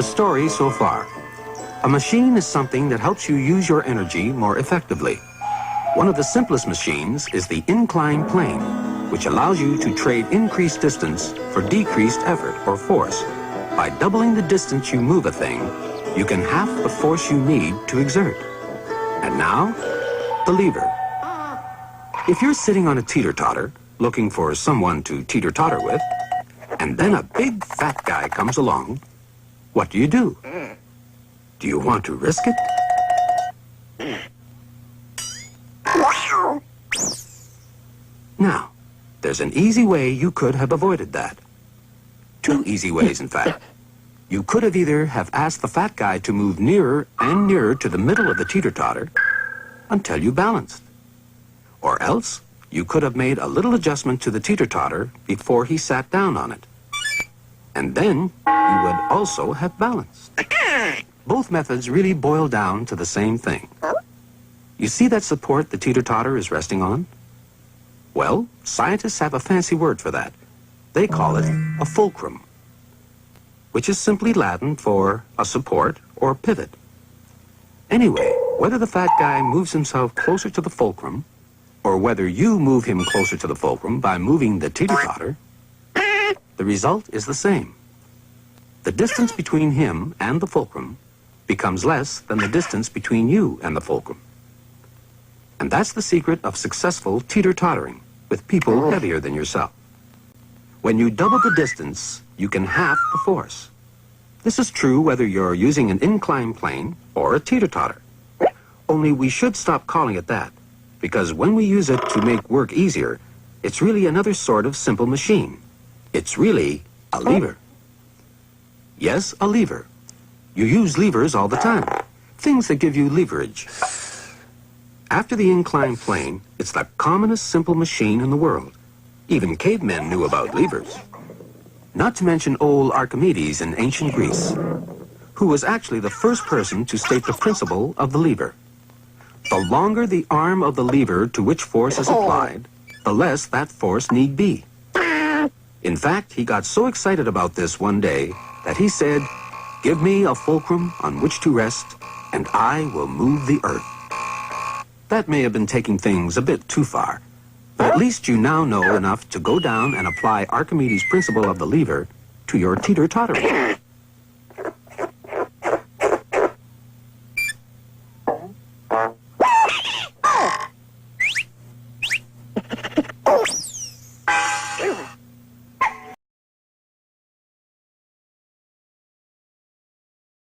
The story so far. A machine is something that helps you use your energy more effectively. One of the simplest machines is the inclined plane, which allows you to trade increased distance for decreased effort or force. By doubling the distance you move a thing, you can half the force you need to exert. And now, the lever. If you're sitting on a teeter-totter, looking for someone to teeter-totter with, and then a big fat guy comes along, what do? Do you want to risk it? Now, there's an easy way you could have avoided that. Two easy ways, in fact. You could have either have asked the fat guy to move nearer and nearer to the middle of the teeter-totter until you balanced. Or else, you could have made a little adjustment to the teeter-totter before he sat down on it. And then, you would also have balanced. Both methods really boil down to the same thing. You see that support the teeter-totter is resting on? Well, scientists have a fancy word for that. They call it a fulcrum, which is simply Latin for a support or pivot. Anyway, whether the fat guy moves himself closer to the fulcrum, or whether you move him closer to the fulcrum by moving the teeter-totter, the result is the same. The distance between him and the fulcrum becomes less than the distance between you and the fulcrum. And that's the secret of successful teeter-tottering with people heavier than yourself. When you double the distance, you can half the force. This is true whether you're using an inclined plane or a teeter-totter. Only we should stop calling it that, because when we use it to make work easier, it's really another sort of simple machine. It's really a lever. Yes, a lever. You use levers all the time, things that give you leverage. After the inclined plane, it's the commonest simple machine in the world. Even cavemen knew about levers. Not to mention old Archimedes in ancient Greece, who was actually the first person to state the principle of the lever. The longer the arm of the lever to which force is applied, the less that force need be. In fact, he got so excited about this one day that he said, "Give me a fulcrum on which to rest, and I will move the earth." That may have been taking things a bit too far, but at least you now know enough to go down and apply Archimedes' principle of the lever to your teeter-tottering.